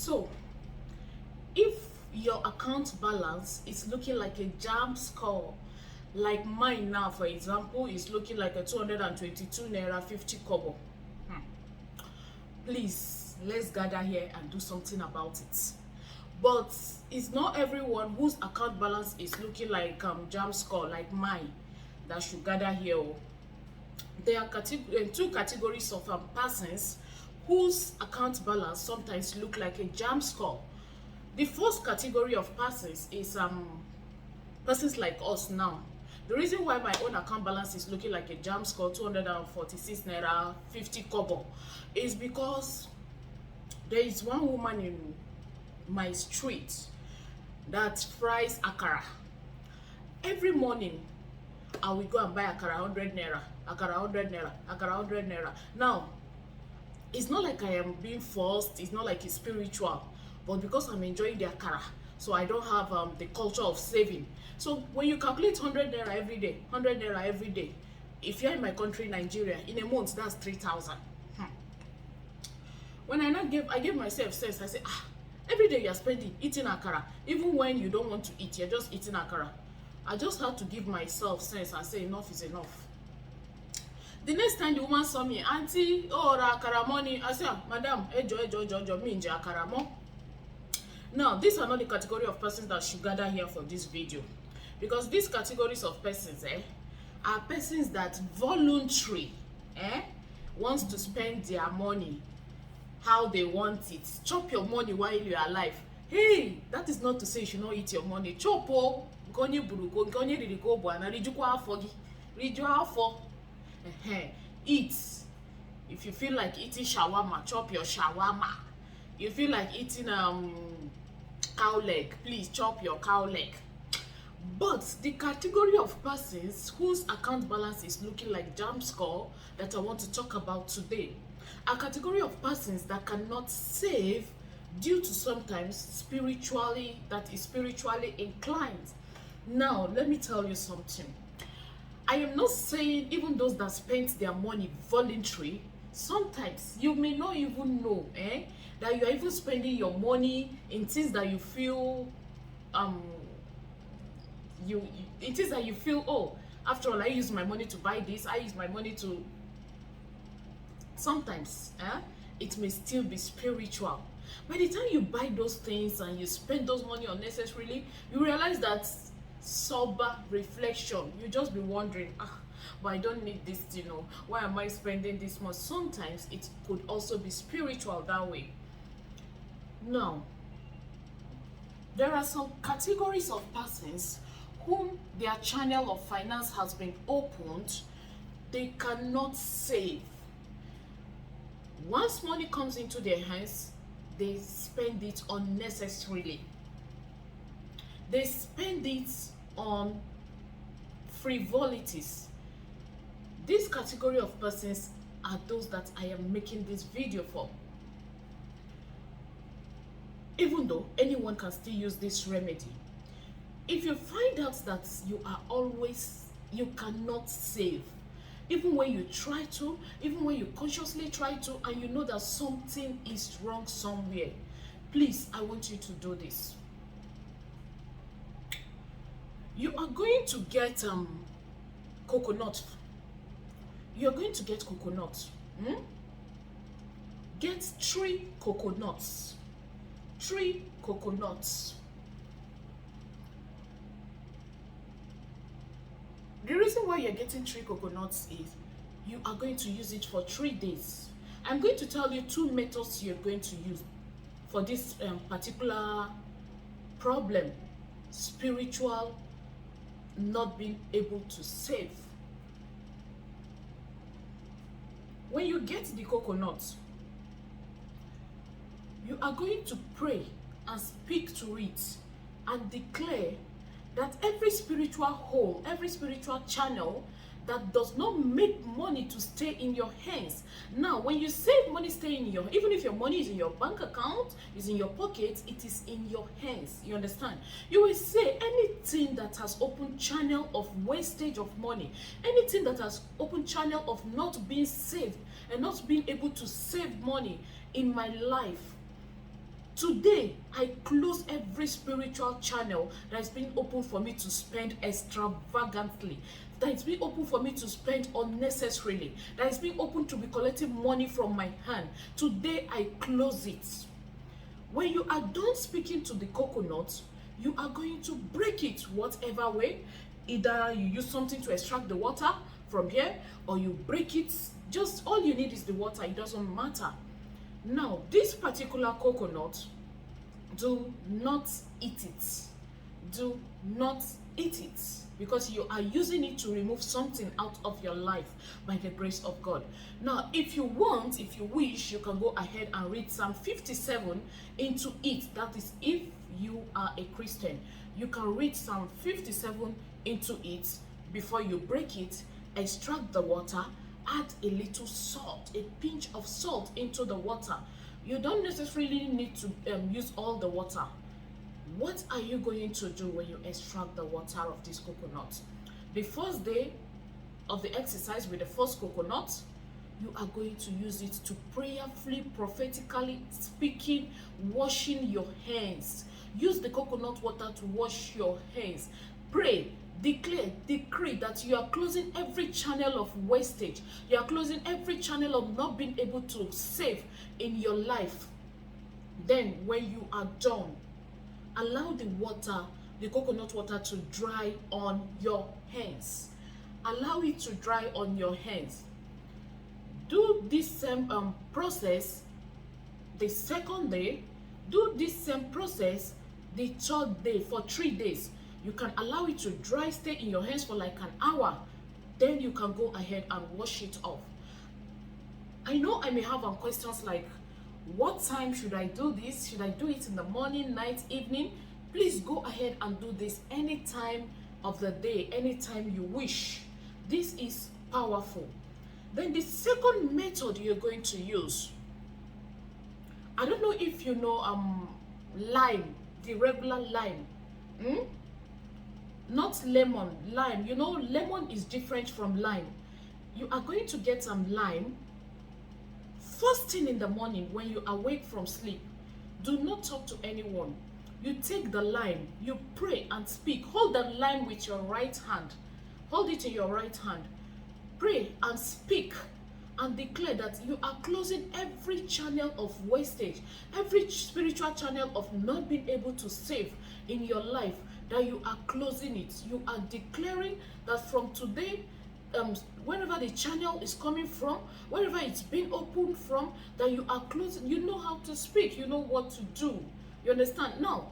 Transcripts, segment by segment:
So if your account balance is looking like a jam score, like mine now, for example, is looking like a 222 naira 50 kobo, please, let's gather here and do something about it. But it's not everyone whose account balance is looking like jam score like mine that should gather here. There are two categories of persons whose account balance sometimes look like a jam score. The first category of persons is persons like us now. The reason why my own account balance is looking like a jam score 246 naira 50 kobo is because there is one woman in my street that fries akara. Every morning I will go and buy akara 100 naira, akara 100 naira, akara 100 naira. Now, it's not like I am being forced, it's not like it's spiritual, but because I'm enjoying the akara, so I don't have the culture of saving. So when you calculate 100 naira every day, 100 naira every day, if you're in my country, Nigeria, in a month, that's 3,000. When I gave myself sense, I said, every day you're spending eating akara, even when you don't want to eat, you're just eating akara. I just had to give myself sense and say enough is enough. The next time the woman saw me, auntie, oh, akara money, I said, madam, ejo, me nje akara mo. Now, these are not the category of persons that should gather here for this video, because these categories of persons are persons that voluntarily wants to spend their money how they want it. Chop your money while you are alive. Hey, that is not to say you should not eat your money. Chop o, nkonye buruko, nkonye ririko bwana, rijukwa afo gi, rijo afo. Eat. If you feel like eating shawarma, chop your shawarma. You feel like eating cow leg, please chop your cow leg. But the category of persons whose account balance is looking like jam score that I want to talk about today, a category of persons that cannot save due to sometimes spiritually inclined. Now, let me tell you something. I am not saying even those that spent their money voluntarily, sometimes you may not even know that you are even spending your money in things that you feel it is that you feel, oh, after all, I use my money to buy this, I use my money to sometimes it may still be spiritual. By the time you buy those things and you spend those money unnecessarily, you realize that sober reflection, you just be wondering, but I don't need this, why am I spending this much? Sometimes it could also be spiritual that way. Now, there are some categories of persons whom their channel of finance has been opened. They cannot save. Once money comes into their hands, they spend it unnecessarily. They spend it on frivolities. This category of persons are those that I am making this video for. Even though anyone can still use this remedy, if you find out that you cannot save, even when you try to, even when you consciously try to, and you know that something is wrong somewhere, please, I want you to do this. You are going to get coconut. You are going to get coconut. Get 3 coconuts. 3 coconuts. The reason why you're getting 3 coconuts is you are going to use it for 3 days. I'm going to tell you 2 methods you're going to use for this particular problem, spiritual not being able to save. When you get the coconut, you are going to pray and speak to it and declare that every spiritual hole, every spiritual channel that does not make money to stay in your hands. Now, when you save money stay in your, even if your money is in your bank account, is in your pocket, it is in your hands. You understand? You will say anything that has open channel of wastage of money, anything that has open channel of not being saved and not being able to save money in my life, Today, I close every spiritual channel that is being open for me to spend extravagantly, that is being open for me to spend unnecessarily, that is being open to be collecting money from my hand. Today, I close it. When you are done speaking to the coconut, you are going to break it whatever way. Either you use something to extract the water from here, or you break it. Just all you need is the water. It doesn't matter. Now, this particular coconut, do not eat it. Do not eat it, because you are using it to remove something out of your life by the grace of God. Now, if you want, if you wish, you can go ahead and read Psalm 57 into it. That is, if you are a Christian, you can read Psalm 57 into it before you break it, extract the water, add a little salt, a pinch of salt into the water. You don't necessarily need to use all the water. What are you going to do when you extract the water of this coconut? The first day of the exercise with the first coconut, you are going to use it to prayerfully, prophetically speaking, washing your hands. Use the coconut water to wash your hands. Pray, declare, decree that you are closing every channel of wastage. You are closing every channel of not being able to save in your life. Then when you are done, allow the water, the coconut water, to dry on your hands. Allow it to dry on your hands. Do this same process the second day. Do this same process the third day for 3 days. You can allow it to dry, stay in your hands for like an hour. Then you can go ahead and wash it off. I know I may have questions like, what time should I do this? Should I do it in the morning, night, evening? Please go ahead and do this any time of the day, anytime you wish. This is powerful. Then the second method you're going to use, I don't know if you know lime, the regular lime. Not lemon, lime. You know, lemon is different from lime. You are going to get some lime. First thing in the morning when you awake from sleep, do not talk to anyone. You take the lime, you pray and speak. Hold the lime with your right hand. Hold it in your right hand. Pray and speak and declare that you are closing every channel of wastage, every spiritual channel of not being able to save in your life, that you are closing it. You are declaring that from today, wherever the channel is coming from, wherever it's been opened from, that you are closing. You know how to speak, you know what to do. You understand? Now,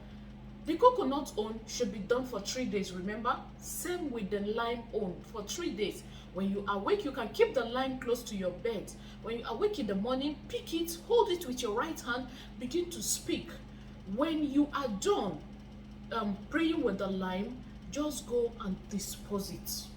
the coconut own should be done for 3 days, remember? Same with the lime own, for 3 days. When you awake, you can keep the lime close to your bed. When you awake in the morning, pick it, hold it with your right hand, begin to speak. When you are done praying with the lime, just go and dispose it.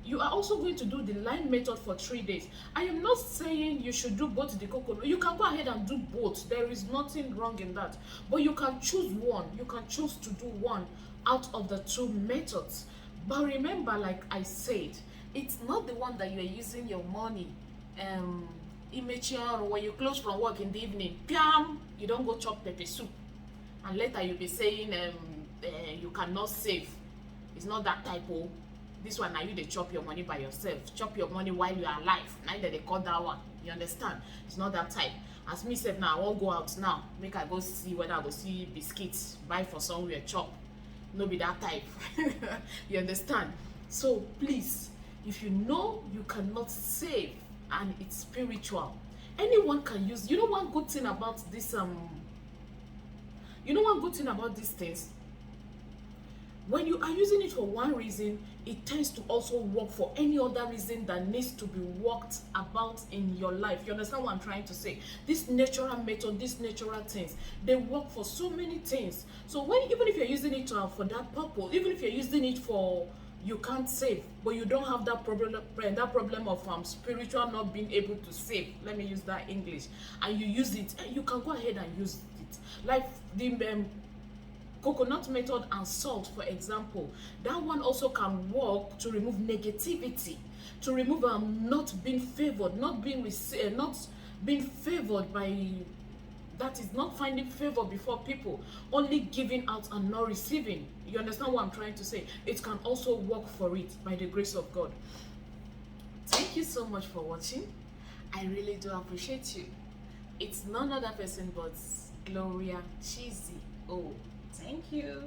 You are also going to do the lime method for 3 days. I am not saying you should do both the coconut. You can go ahead and do both. There is nothing wrong in that. But you can choose one. You can choose to do one out of the 2 methods. But remember, like I said, it's not the one that you are using your money. Immature, when you close from work in the evening, piam, you don't go chop pepper soup. And later you'll be saying you cannot save. It's not that type of. This one, now you they chop your money by yourself. Chop your money while you are alive. Neither they call that one. You understand? It's not that type. As me said, now I won't go out now. Make I go see whether I go see biscuits, buy for somewhere, chop. No be that type. You understand? So please, if you know you cannot save and it's spiritual, anyone can use. You know one good thing about this you know one good thing about these things? When you are using it for one reason, it tends to also work for any other reason that needs to be worked about in your life. You understand what I'm trying to say? This natural method, these natural things, they work for so many things. So even if you're using it for that purpose, even if you're using it for you can't save, but you don't have that problem of spiritual not being able to save. Let me use that English. And you use it, you can go ahead and use it. Like the coconut method and salt, for example, that one also can work to remove negativity, to remove not being favored, not being favored by that is not finding favor before people, only giving out and not receiving. You understand what I'm trying to say? It can also work for it by the grace of God. Thank you so much for watching. I really do appreciate you. It's none other person but Gloria Cheesy. Oh, thank you.